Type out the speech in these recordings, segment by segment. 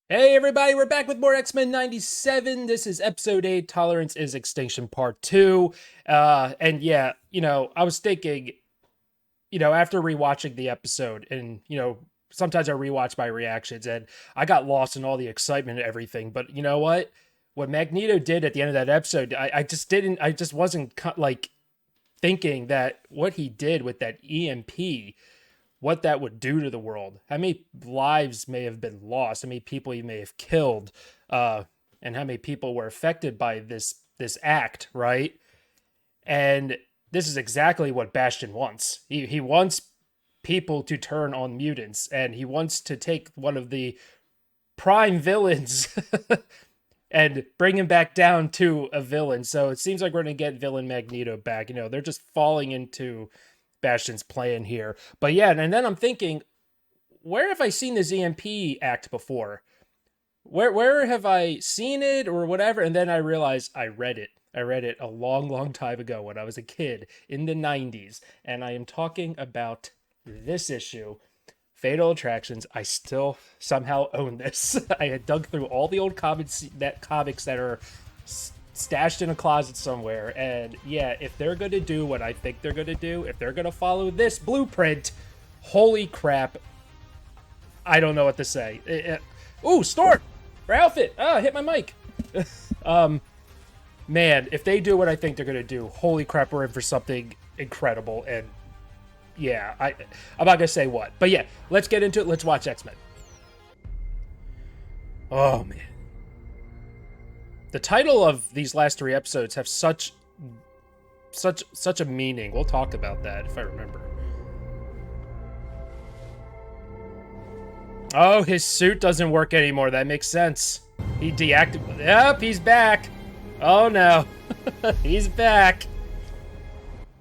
Hey everybody, we're back with more X-Men 97. This is episode 8, Tolerance is Extinction Part 2. And yeah, I was thinking, after rewatching the episode and, sometimes I rewatch my reactions and I got lost in all the excitement and everything. But you know what? What Magneto did at the end of that episode, I just wasn't like thinking that what he did with that EMP, what that would do to the world, how many lives may have been lost, how many people he may have killed, and how many people were affected by this act, right? And this is exactly what Bastion wants. He wants people to turn on mutants, and he wants to take one of the prime villains and bring him back down to a villain. So it seems like we're going to get villain Magneto back. They're just falling into Bastion's plan here. But yeah, and then I'm thinking, where have I seen this EMP act before? Where have I seen it or whatever? And then I realized I read it. I read it a long, long time ago when I was a kid in the 90s. And I am talking about this issue, Fatal Attractions. I still somehow own this. I had dug through all the old comics that are stashed in a closet somewhere. And yeah, if they're going to do what I think they're going to do, if they're going to follow this blueprint, holy crap, I don't know what to say. Ooh, Storm! For outfit! Ah, hit my mic! Man, if they do what I think they're going to do, holy crap, we're in for something incredible. And yeah, I'm not going to say what. But yeah, let's get into it. Let's watch X-Men. Oh, man. The title of these last 3 episodes have such a meaning. We'll talk about that if I remember. Oh, his suit doesn't work anymore. That makes sense. He deactivated. Yep, he's back. Oh no. He's back.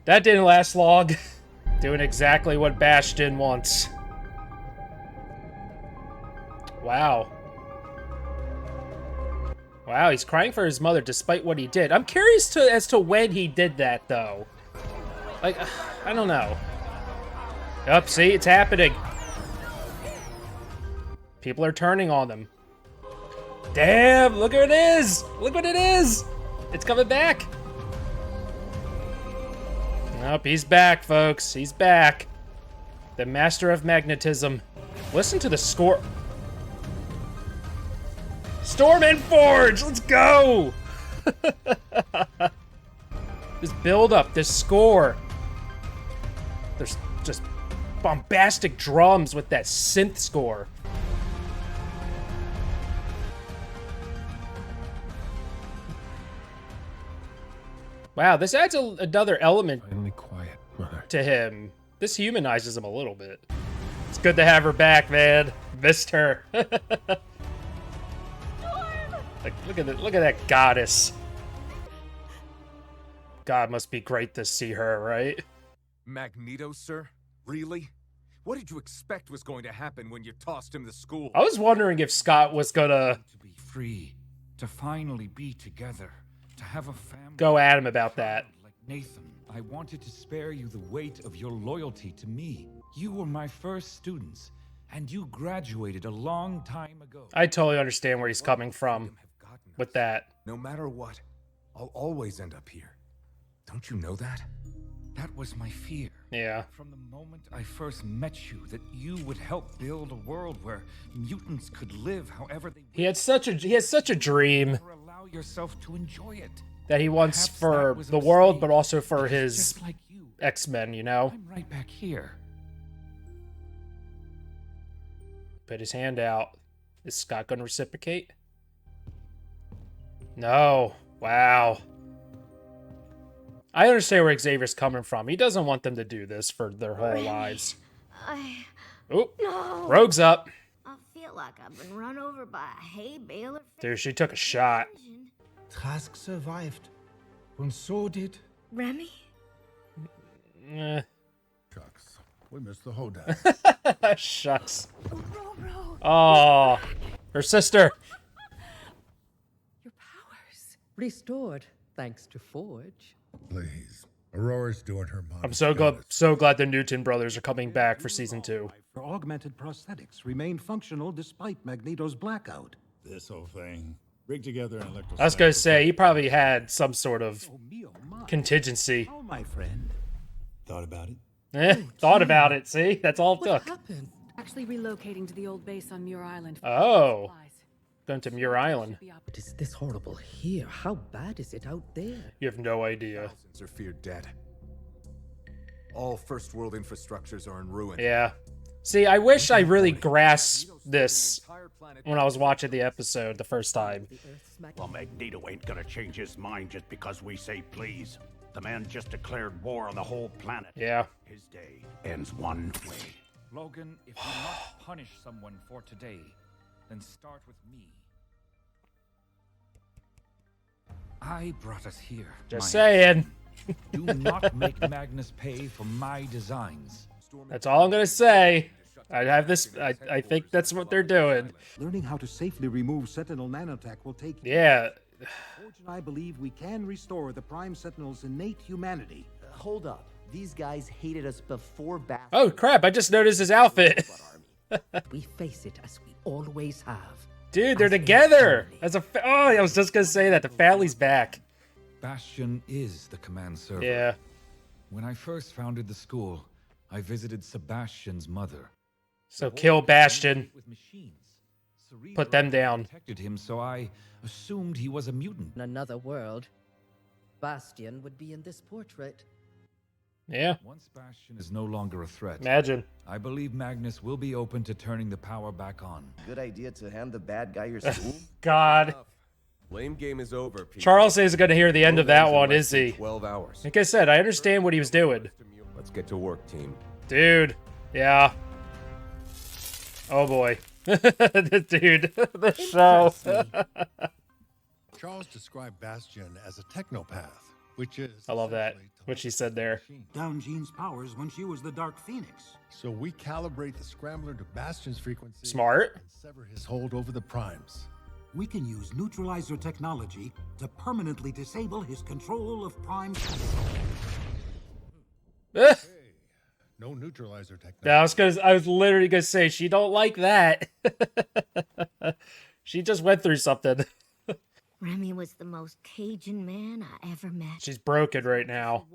That didn't last long. Doing exactly what Bastion wants. Wow. Wow, he's crying for his mother despite what he did. I'm curious as to when he did that, though. Like, I don't know. Up, see, it's happening. People are turning on them. Damn, look what it is! Look what it is! It's coming back. Nope, he's back, folks. He's back. The master of magnetism. Listen to the score. Storm and Forge! Let's go! This build-up, this score. There's just bombastic drums with that synth score. Wow, this adds another element Finally quiet, Mother. to him. This humanizes him a little bit. It's good to have her back, man. Missed her. Like, look at that goddess. God, must be great to see her, right? Magneto, sir? Really? What did you expect was going to happen when you tossed him to school? I was wondering if Scott was gonna To be free, to finally be together, to have a family. go at him about that. Like Nathan, I wanted to spare you the weight of your loyalty to me. You were my first students, and you graduated a long time ago. I totally understand where he's coming from with that. No matter what, I'll always end up here. Don't you know that? That was my fear. Yeah. From the moment I first met you, that you would help build a world where mutants could live however they He has such a dream never allow yourself to enjoy it. that he wants Perhaps for that was the a world, mistake. but also for his Just like you, X-Men, you know? I'm right back here. Put his hand out. Is Scott gonna reciprocate? No. Wow. I understand where Xavier's coming from. He doesn't want them to do this for their whole lives. Oop. No. Rogue's up. I feel like I've been run over by a hay baler. Dude, she took a shot. Trask survived, and so did. Remy? Eh. Shucks. We missed the whole day. Shucks. Bro. Oh, her sister. Your powers. Restored, thanks to Forge. Please. Aurora's doing her I'm modest so glad, goodness. so glad the Newton brothers are coming back for season 2. For augmented prosthetics remain functional despite Magneto's blackout. This whole thing. Rig together an electrostatic. I was gonna say he probably had some sort of Oh, me, oh, my. contingency. Oh, my friend. Thought about it. Thought about it. See, that's all it took. happened? Actually relocating to the old base on Muir Island. Oh, going to Muir Island. What is this horrible here? How bad is it out there? You have no idea. Thousands are feared dead. All first world infrastructures are in ruin. Yeah. See, I wish I really grasped this when I was watching the episode the first time. Well, Magneto ain't gonna change his mind just because we say please. The man just declared war on the whole planet. Yeah. His day ends one way. Logan, if you must punish someone for today, then start with me. I brought us here. Just my- saying. Do not make Magnus pay for my designs. That's all I'm gonna say. I have this. I think that's what they're doing. Learning how to safely remove Sentinel nanotech will take Yeah. Forge and I believe we can restore the Prime Sentinel's innate humanity. Hold up. These guys hated us before Bath. Oh crap! I just noticed his outfit. We face it as we always have. Dude, they're As a together. family. As a. Oh, I was just gonna say that the family's back. Bastion is the command server. Yeah. When I first founded the school, I visited Sebastian's mother. So kill Bastion. With machines. Put them down. Protected him, so I assumed he was a mutant. In another world, Bastion would be in this portrait. Yeah. Once Bastion is no longer a threat, Imagine. I believe Magnus will be open to turning the power back on. Good idea to hand the bad guy your school? God. Blame game is over, people. Charles isn't gonna hear the end of that Logan's in one, less is than he? 12 hours. Like I said, I understand what he was doing. Let's get to work, team. Dude. Yeah. Oh boy. Dude. The show. Charles described Bastion as a technopath, which is I love that. essentially What she said there. Down Jean's powers when she was the Dark Phoenix. So we calibrate the scrambler to Bastion's frequency Smart. and sever his hold over the primes. We can use neutralizer technology to permanently disable his control of Prime Sentinel. No neutralizer technology. No, I was literally gonna say she don't like that. She just went through something. Remy was the most Cajun man I ever met. She's broken right now.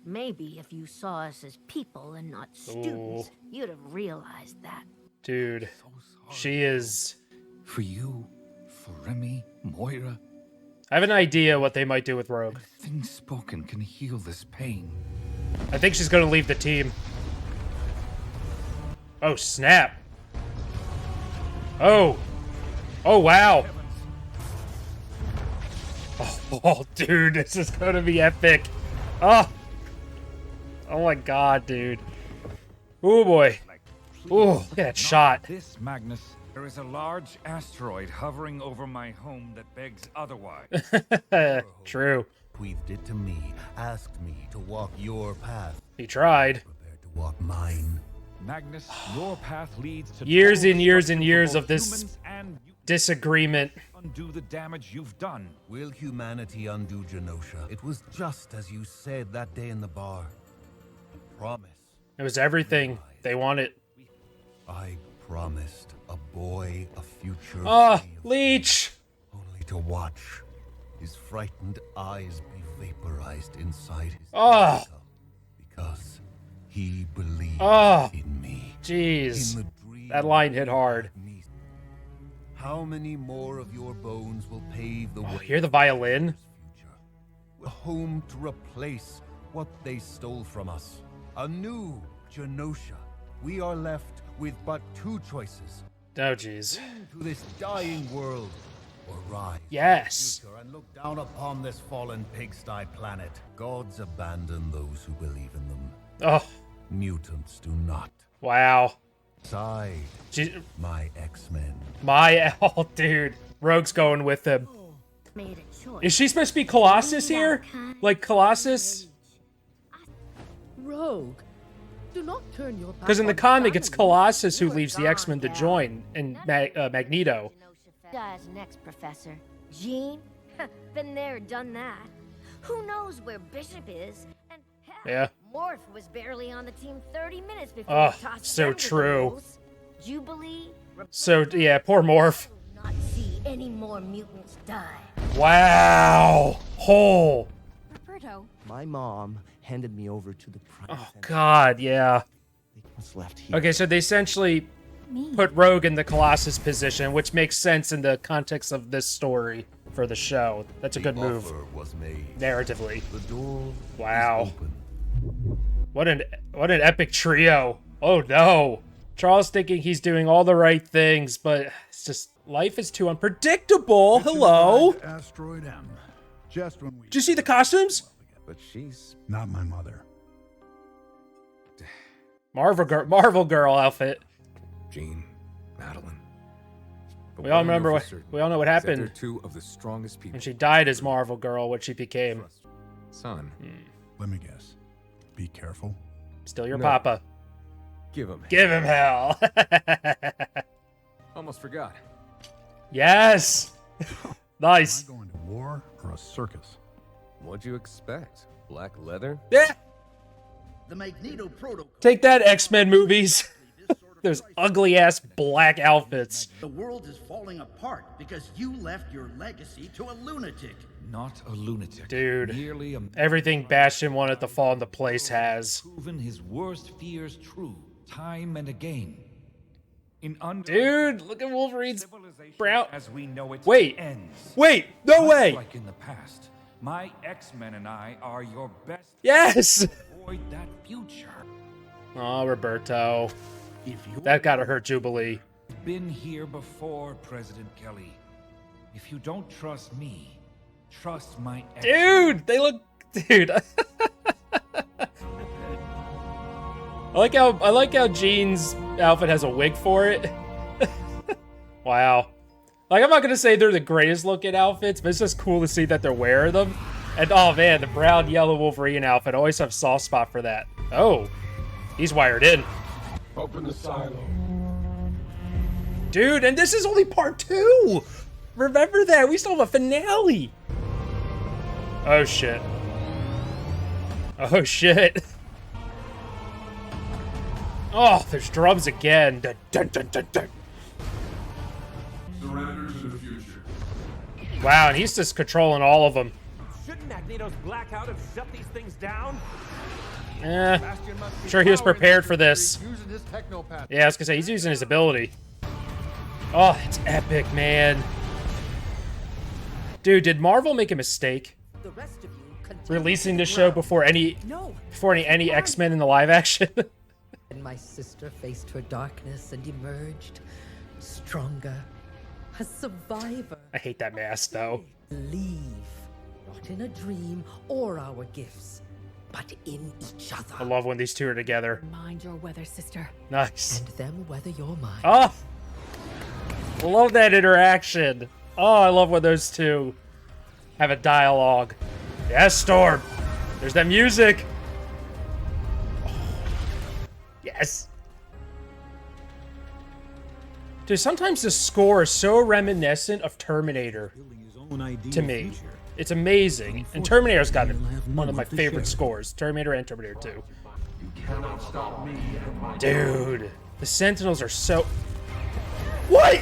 Maybe if you saw us as people and not students, you'd have realized that. Dude. She is. For you, for Remy, Moira, I have an idea what they might do with Rogue. things spoken can heal this pain. I think she's gonna leave the team. Oh, snap. Oh. Oh, wow. Oh, dude, this is gonna be epic. Oh. Oh my god, dude. Oh boy. Oh, look at that shot. This, Magnus, there is a large asteroid hovering over my home that begs otherwise. True. Breathed it to me, asked me to walk your path, He tried. prepared to walk mine. Magnus, your path leads to Years total and years and destruction for years both of this humans and mutants. Disagreement. Undo the damage you've done. Will humanity undo Genosha? It was just as you said that day in the bar. A promise. It was everything they wanted. I promised a boy a future. Ah, free of Leech. only to watch his frightened eyes be vaporized inside his Ah. skull because he believed Ah. in me. Jeez. In the dream That line hit hard. me. How many more of your bones will pave the way? Hear the violin? Future? A home to replace what they stole from us. A new Genosha. We are left with but two choices. Oh, jeez. To this dying world, or rise Yes. to the future and look down upon this fallen pigsty planet. Gods abandon those who believe in them. Oh, Mutants do not. wow. Side, She, my X-Men. oh, dude. Rogue's going with him. Made a choice. Is she supposed to be Colossus here? Like Colossus? Rogue, do not turn your back. Because in the on comic, it's family. Colossus who You were leaves the gone, X-Men to Gal. join, and Magneto. Dies next, Professor. Jean? Been there, done that. Who knows where Bishop is? And Yeah. Morph was barely on the team 30 minutes before Oh, we tossed so them to the true. wolves. Jubilee. So, yeah, poor Morph. Will not see any more mutants die. Wow. Hole. Roberto. My mom handed me over to the Prime. Oh, God, yeah. What's left here? Okay, so they essentially put Rogue in the Colossus position, which makes sense in the context of this story for the show. That's a good move. Offer was made. Narratively. The door Wow. is open. What an epic trio. Oh no. Charles thinking he's doing all the right things, but it's just life is too unpredictable. Hello. Asteroid M. Just when we. Did you see the costumes? But she's Not my mother. Marvel girl outfit. Jean, Madeline. But We all what I know remember for what certain we all know what is that happened they're two of the strongest people. when she died as Marvel girl, what she became. Son, Let me guess. Be careful. Still your No. papa. give him. Give him hell. Almost forgot. Yes. Nice. Am I going to war or a circus? What'd you expect? Black leather? Yeah. The Magneto Protocol. Take that, X-Men movies. Those ugly ass black outfits. The world is falling apart because you left your legacy to a lunatic. Not a lunatic. Dude. Merely a Everything Bastion wanted to fall into place has. proven his worst fears true, time and again. In under Dude, look at Wolverine's brow. as we know it Wait. ends. Wait, no Much way. like in the past, my X-Men and I are your best Yes. to avoid that future. Oh, Roberto. If you That gotta hurt Jubilee. Been here before, President Kelly. If you don't trust me, trust my X-Men. Dude, they look. Dude. I like how Jean's outfit has a wig for it. Wow. Like, I'm not gonna say they're the greatest looking outfits, but it's just cool to see that they're wearing them. And oh man, the brown yellow Wolverine outfit, I always have a soft spot for that. Oh, he's wired in. Open the silo. Dude, and this is only part 2. Remember that, we still have a finale. Oh shit. Oh shit. Oh, there's drums again. Dun, dun, dun, dun, dun. Surrender to the future. Wow, and he's just controlling all of them. Shouldn't Magneto's blackout have shut these things down? Eh, I'm sure he was prepared for this. Using his technopath. Yeah, I was gonna say, he's using his ability. Oh, it's epic, man. Dude, did Marvel make a mistake The rest of you continue releasing to this show grow. before any X-Men in the live action? And my sister faced her darkness and emerged stronger, a survivor. I hate that mask, though. Believe, not in a dream or our gifts, but in each other. I love when these two are together. Mind your weather, sister. Nice. And them weather your mind. Oh, I love that interaction. Oh, I love when those two have a dialogue. Yes, Storm. There's that music. Oh, yes. Dude, sometimes the score is so reminiscent of Terminator to me. It's amazing. And Terminator's got one of my favorite scores. Terminator and Terminator 2. You cannot stop me and my Dude, the Sentinels are so... What?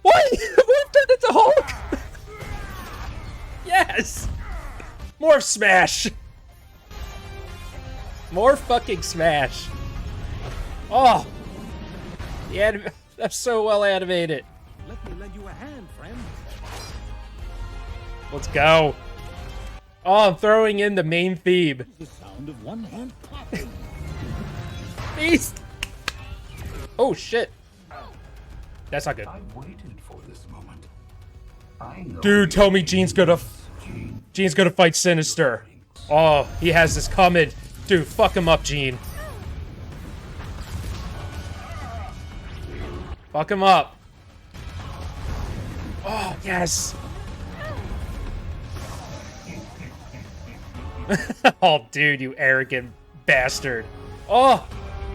What? Morph turned into Hulk? Yes! Morph smash! More fucking smash. Oh! That's so well animated. Let me lend you a hand, friend. Let's go. Oh, I'm throwing in the main theme. The sound of one hand clapping. Beast! Oh, shit. That's not good. I waited for this moment. I know. Dude, tell me Jean's gonna fight Sinister. Oh, he has this coming. Dude, fuck him up, Jean. Fuck him up. Oh, yes. Oh, dude, you arrogant bastard. Oh,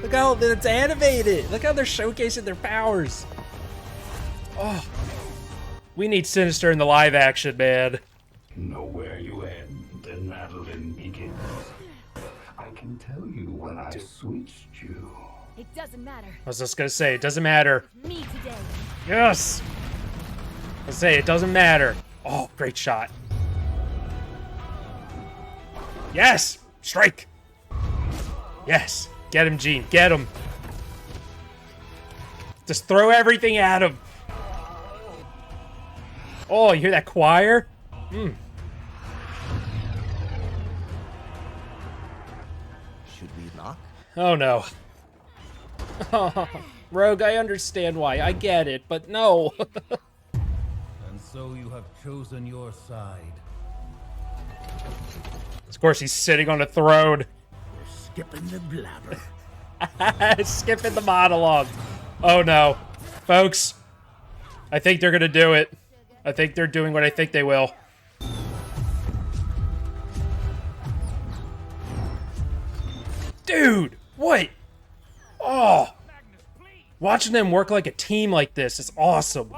look how it's animated. Look how they're showcasing their powers. Oh. We need Sinister in the live action, man. Know where you end and Madeline begins. sweet stew. It doesn't matter. I was just gonna say, it doesn't matter. Me today. Yes! Let's say, it doesn't matter. Oh, great shot. Yes! Strike! Yes! Get him, Gene. Get him. Just throw everything at him. Oh, you hear that choir? Hmm. Should we knock? Oh, no. Oh, Rogue, I understand why. I get it, but no. And so you have chosen your side. Of course, he's sitting on a throne. Skipping the blabber. Skipping the monologue. Oh, no. Folks, I think they're gonna do it. I think they're doing what I think they will. Dude, what? Oh, watching them work like a team like this is awesome.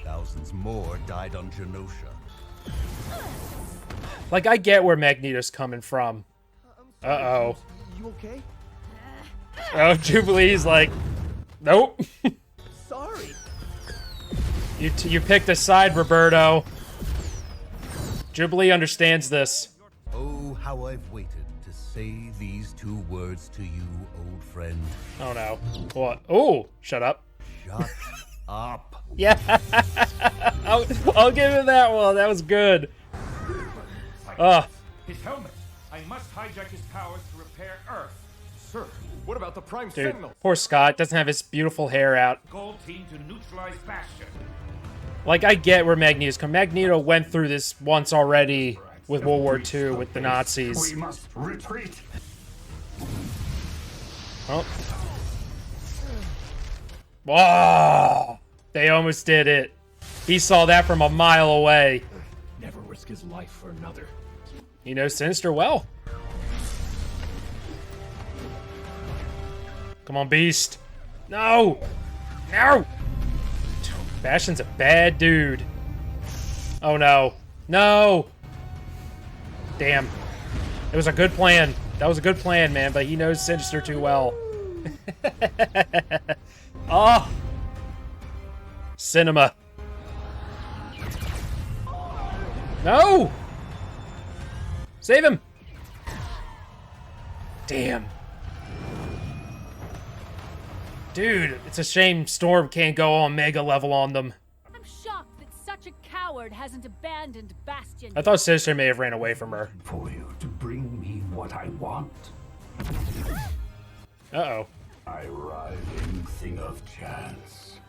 Thousands more died on Genosha. Like, I get where Magneto's coming from. Uh-oh. You okay? Oh, Jubilee's like, nope. Sorry. You picked a side, Roberto. Jubilee understands this. Oh, how I've waited to say these two words to you, old friend. Oh, no. What? Oh, shut up. Shut up. Yeah. I'll give him that one. That was good. His helmet. I must hijack his powers to repair Earth. Sir, what about the Prime Dude, Sentinel? poor Scott doesn't have his beautiful hair out. Gold team to neutralize Bastion. Like, I get where Magneto's come. Magneto went through this once already with World War II with the Nazis. We must retreat. Oh. Whoa! They almost did it. He saw that from a mile away. Never risk his life for another. He knows Sinister well. Come on, Beast. No! No! Bastion's a bad dude. Oh, no. No! Damn. It was a good plan. That was a good plan, man, but he knows Sinister too well. Oh! Cinema. No! Save him! Damn. Dude, it's a shame Storm can't go on Mega level on them. I'm shocked that such a coward hasn't abandoned Bastion. I thought Sinister may have ran away from her. For you to bring me what I want. Uh-oh. I ride anything of chance.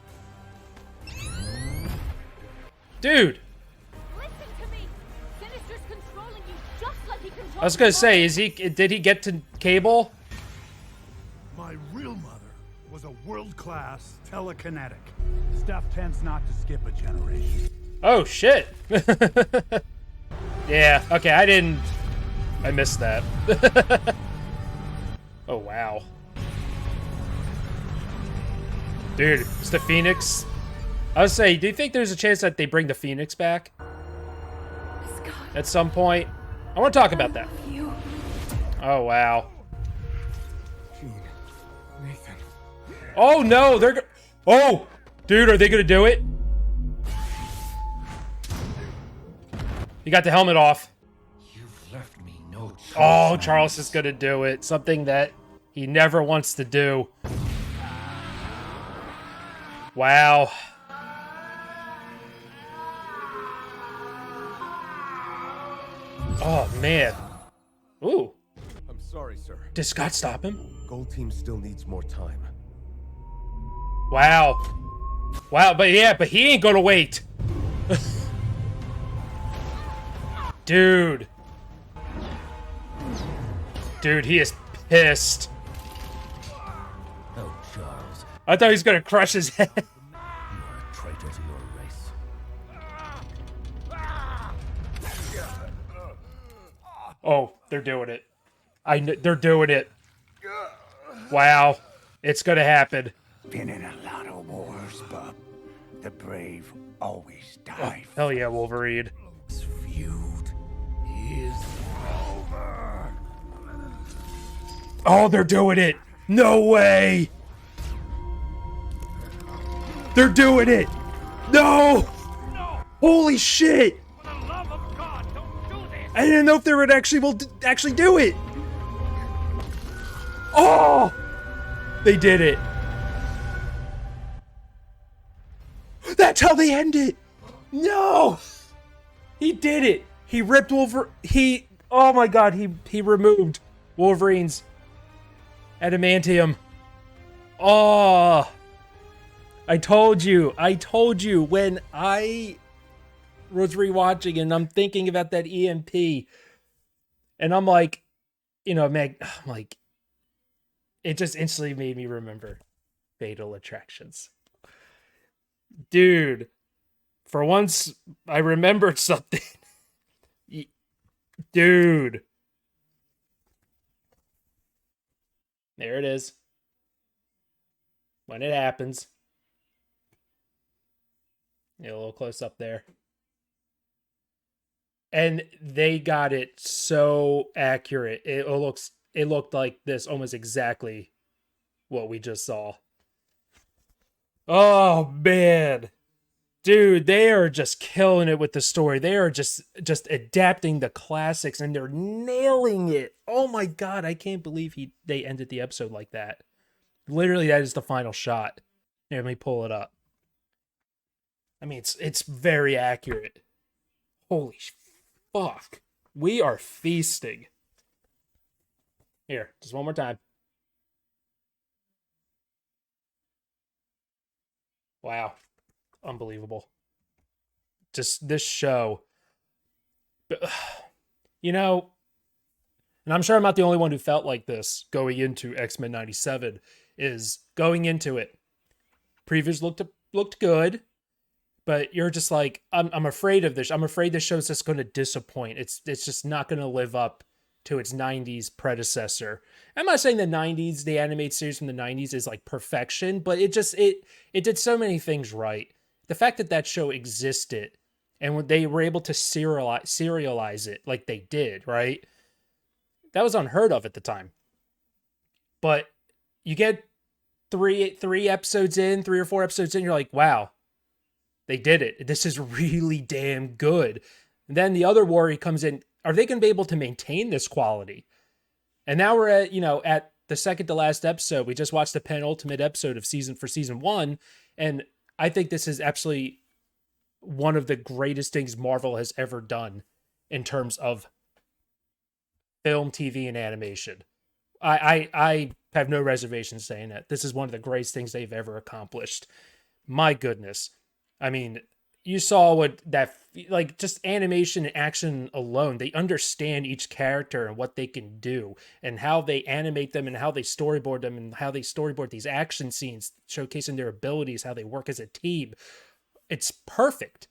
Dude! Listen to me. Sinister's controlling you just like he controls. I was gonna say, did he get to Cable? My real mother was a world-class telekinetic. Stuff tends not to skip a generation. Oh, shit. Yeah, okay, I missed that. Oh, wow. Dude, is the Phoenix... I was saying, do you think there's a chance that they bring the Phoenix back? Scott, at some point? I want to talk about that. you. Oh, wow. Gene, Nathan. Oh, no, they're... Oh! Dude, are they gonna do it? He got the helmet off. You've left me no choice. Oh, Charles is gonna do it. Something that he never wants to do. Wow. Oh, man. Ooh. I'm sorry, sir. Did Scott stop him? Gold Team still needs more time. Wow. Wow, but yeah, but he ain't gonna wait. Dude. Dude, he is pissed. Oh, Charles. I thought he was gonna crush his head. You are a traitor to your race. Oh, they're doing it. They're doing it. Wow. It's gonna happen. Been in a lot of wars, bub. The brave always die. Oh, hell yeah, Wolverine. This feud is over. Oh, they're doing it. No way. They're doing it. No. Holy shit. I didn't know if they would actually do it. Oh, they did it. That's how they end it. No. He did it. He ripped oh my god, he removed Wolverine's adamantium. Oh. I told you when I was rewatching and I'm thinking about that EMP and I'm like, Meg, I'm like, it just instantly made me remember Fatal Attractions. Dude, for once I remembered something. Dude. There it is. When it happens. A little close up there. And they got it so accurate. It looked like this almost exactly what we just saw. Oh man. Dude, they are just killing it with the story. They are just adapting the classics and they're nailing it. Oh my god, I can't believe they ended the episode like that. Literally, that is the final shot. Here, let me pull it up. I mean, it's very accurate. Holy fuck. We are feasting. Here, just one more time. Wow. Unbelievable. Just this show. And I'm sure I'm not the only one who felt like this going into X-Men 97, is going into it. Previews looked good. But you're just like, I'm afraid of this. I'm afraid this show's just going to disappoint. It's just not going to live up to its 90s predecessor. I'm not saying the 90s, the animated series from the 90s is like perfection, but it did so many things right. The fact that show existed and when they were able to serialize it like they did, right? That was unheard of at the time. But you get three episodes in, 3 or 4 episodes in, you're like, wow. They did it. This is really damn good. And then the other worry comes in. Are they going to be able to maintain this quality? And now we're at the second to last episode. We just watched the penultimate episode of season 1. And I think this is absolutely one of the greatest things Marvel has ever done in terms of film, TV, and animation. I have no reservations saying that. This is one of the greatest things they've ever accomplished. My goodness. I mean, you saw what just animation and action alone, they understand each character and what they can do and how they animate them and how they storyboard them and how they storyboard these action scenes, showcasing their abilities, how they work as a team. It's perfect.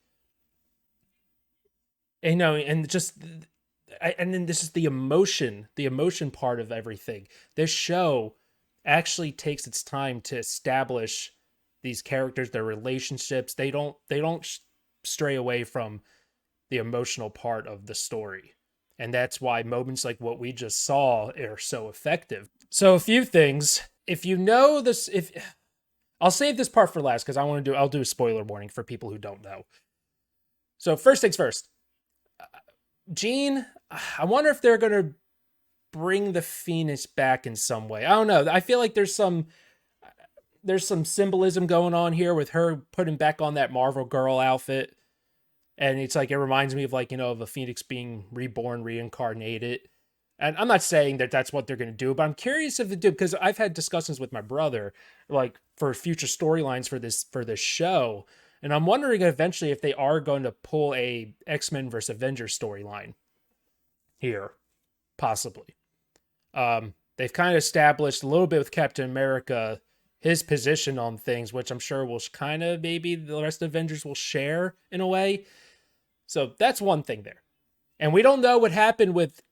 And then this is the emotion part of everything. This show actually takes its time to establish these characters, their relationships. They don't stray away from the emotional part of the story. And that's why moments like what we just saw are so effective. So a few things. If you know this, I'll save this part for last because I'll do a spoiler warning for people who don't know. So first things first. Jean, I wonder if they're going to bring the Phoenix back in some way. I don't know. I feel like there's some symbolism going on here with her putting back on that Marvel Girl outfit. And it's like, it reminds me of of a Phoenix being reborn, reincarnated. And I'm not saying that that's what they're going to do, but I'm curious if they do, because I've had discussions with my brother, for future storylines for this show. And I'm wondering eventually if they are going to pull a X-Men versus Avengers storyline here, possibly. They've kind of established a little bit with Captain America, his position on things, which I'm sure will kind of maybe the rest of Avengers will share in a way. So that's one thing there. And we don't know what happened with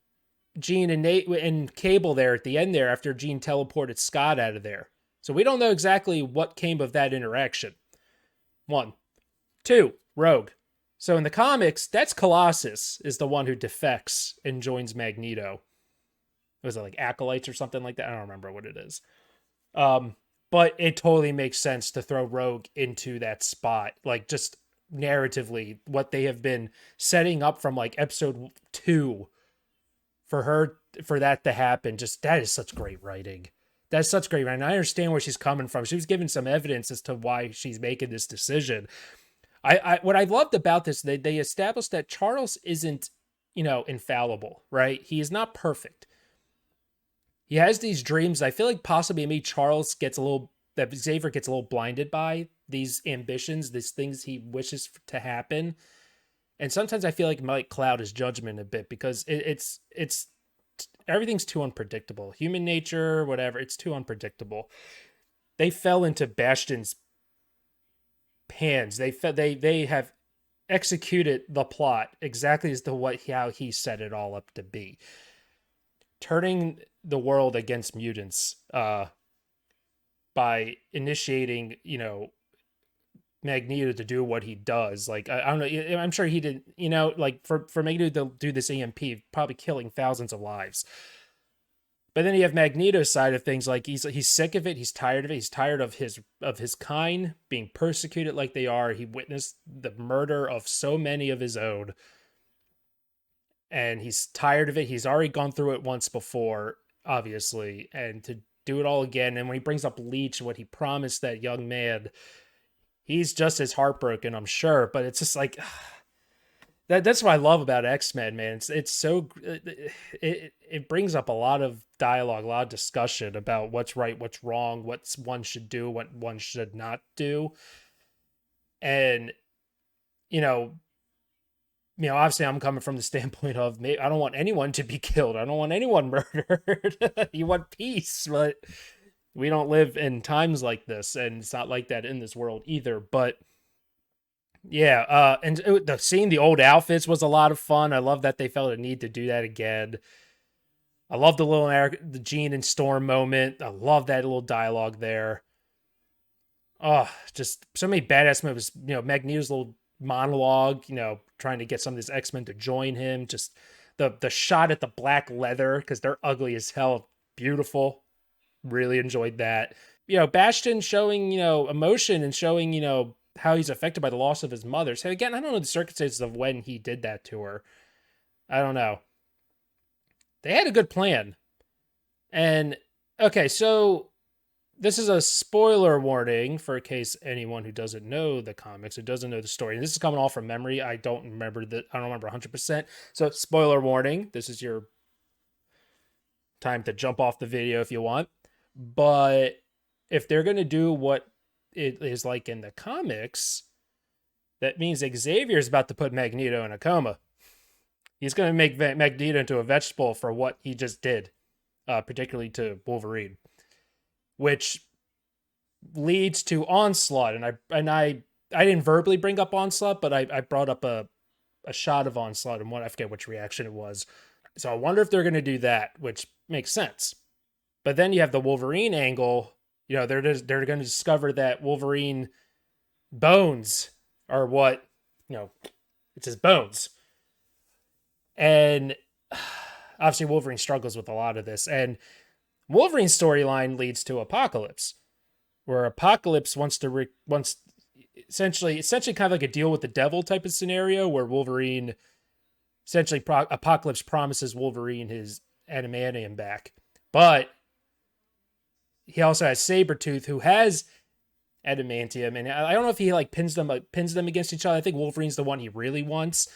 Jean and Nate and Cable there at the end there after Jean teleported Scott out of there. So we don't know exactly what came of that interaction. 1. 2, Rogue. So in the comics, that's Colossus is the one who defects and joins Magneto. Was it like acolytes or something like that? I don't remember what it is. But it totally makes sense to throw Rogue into that spot. Like, just narratively, what they have been setting up from like episode 2 for that to happen. Just, that is such great writing. That's such great writing. I understand where she's coming from. She was given some evidence as to why she's making this decision. What I loved about this, they established that Charles isn't, infallible, right? He is not perfect. He has these dreams. I feel like possibly maybe that Xavier gets a little blinded by these ambitions, these things he wishes to happen. And sometimes I feel like it might cloud his judgment a bit because it's everything's too unpredictable. Human nature, whatever, it's too unpredictable. They fell into Bastion's hands. They have executed the plot exactly as to how he set it all up to be. Turning the world against mutants by initiating, Magneto to do what he does. Like, I don't know, I'm sure he did, like for Magneto to do this EMP, probably killing thousands of lives. But then you have Magneto's side of things, like he's sick of it, he's tired of it, he's tired of his kind being persecuted like they are. He witnessed the murder of so many of his own. And he's tired of it. He's already gone through it once before, obviously, and to do it all again. And when he brings up Leech, what he promised that young man, he's just as heartbroken, I'm sure. But it's just like that's what I love about X-Men, man. It's so it brings up a lot of dialogue, a lot of discussion about what's right, what's wrong, what one should do, what one should not do, and obviously I'm coming from the standpoint of I don't want anyone to be killed. I don't want anyone murdered. You want peace, but we don't live in times like this, and it's not like that in this world either. But yeah, and seeing the old outfits was a lot of fun. I love that they felt a need to do that again. I love the Jean and Storm moment. I love that little dialogue there. Oh, just so many badass movies. Magneto's little monologue, trying to get some of these X-Men to join him. Just the shot at the black leather, because they're ugly as hell. Beautiful. Really enjoyed that. Bastion showing, emotion and showing, how he's affected by the loss of his mother. So again, I don't know the circumstances of when he did that to her. I don't know. They had a good plan. And okay, so this is a spoiler warning for in case anyone who doesn't know the comics, who doesn't know the story. And this is coming all from memory. I don't remember 100%. So spoiler warning. This is your time to jump off the video if you want. But if they're going to do what it is like in the comics, that means Xavier is about to put Magneto in a coma. He's going to make Magneto into a vegetable for what he just did, particularly to Wolverine, which leads to Onslaught. And I didn't verbally bring up Onslaught, but I brought up a shot of Onslaught and I forget which reaction it was. So I wonder if they're going to do that, which makes sense. But then you have the Wolverine angle. They're going to discover that Wolverine bones are what, it's his bones. And obviously Wolverine struggles with a lot of this. And Wolverine's storyline leads to Apocalypse, where Apocalypse wants essentially kind of like a deal with the devil type of scenario, where Wolverine essentially Apocalypse promises Wolverine his adamantium back, but he also has Sabretooth, who has adamantium, and I don't know if he like pins them against each other. I think Wolverine's the one he really wants,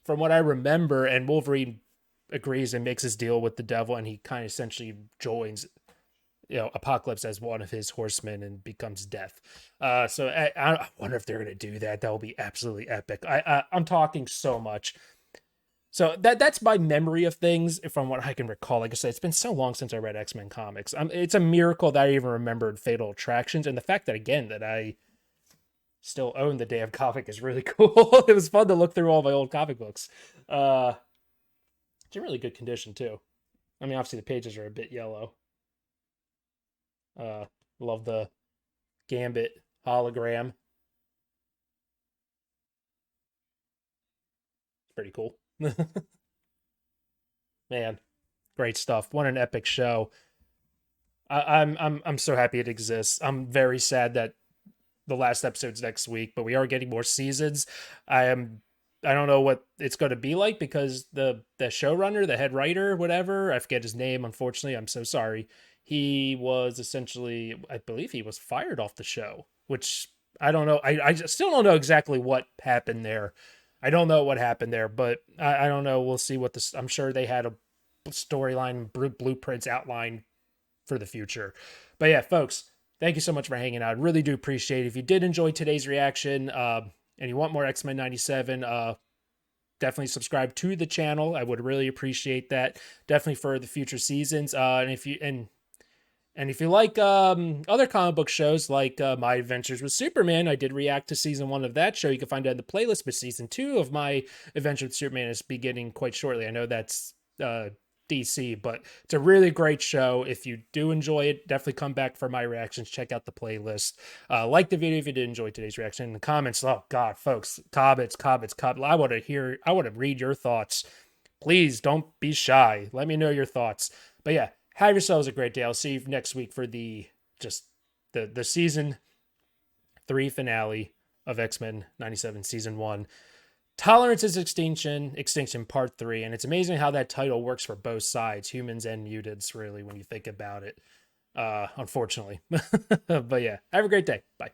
from what I remember, and Wolverine agrees and makes his deal with the devil, and he kind of essentially joins Apocalypse as one of his horsemen and becomes Death. So I wonder if they're going to do that. That will be absolutely epic. I'm talking so much. So that's my memory of things from what I can recall. Like I said, it's been so long since I read X-Men comics. It's a miracle that I even remembered Fatal Attractions, and the fact that, again, that I still own the damn comic is really cool. It was fun to look through all my old comic books. It's in really good condition, too. I mean, obviously the pages are a bit yellow. Love the Gambit hologram. It's pretty cool. Man, Great stuff. What an epic show. I'm so happy it exists. I'm very sad that the last episode's next week, but we are getting more seasons. I don't know what it's going to be like because the showrunner, the head writer, whatever, I forget his name, unfortunately. I'm so sorry. He was essentially, I believe he was fired off the show, which I don't know. I still don't know exactly what happened there. I don't know what happened there, but I don't know. We'll see what this, I'm sure they had a storyline blueprints outlined for the future. But yeah, folks, thank you so much for hanging out. I really do appreciate it. If you did enjoy today's reaction, and you want more X-Men 97, definitely subscribe to the channel. I would really appreciate that. Definitely for the future seasons. And if you like other comic book shows like My Adventures with Superman, I did react to season 1 of that show. You can find it in the playlist, but season 2 of My Adventure with Superman is beginning quite shortly. I know that's DC, but it's a really great show. If you do enjoy it, definitely come back for my reactions. Check out the playlist. Like the video if you did enjoy today's reaction. In the comments, oh God, folks, comments. I want to read your thoughts. Please don't be shy. Let me know your thoughts. But yeah, have yourselves a great day. I'll see you next week for the season 3 finale of X-Men 97 season 1. Tolerance is Extinction Part 3, and it's amazing how that title works for both sides, humans and mutants, really, when you think about it, unfortunately. But yeah, have a great day. Bye.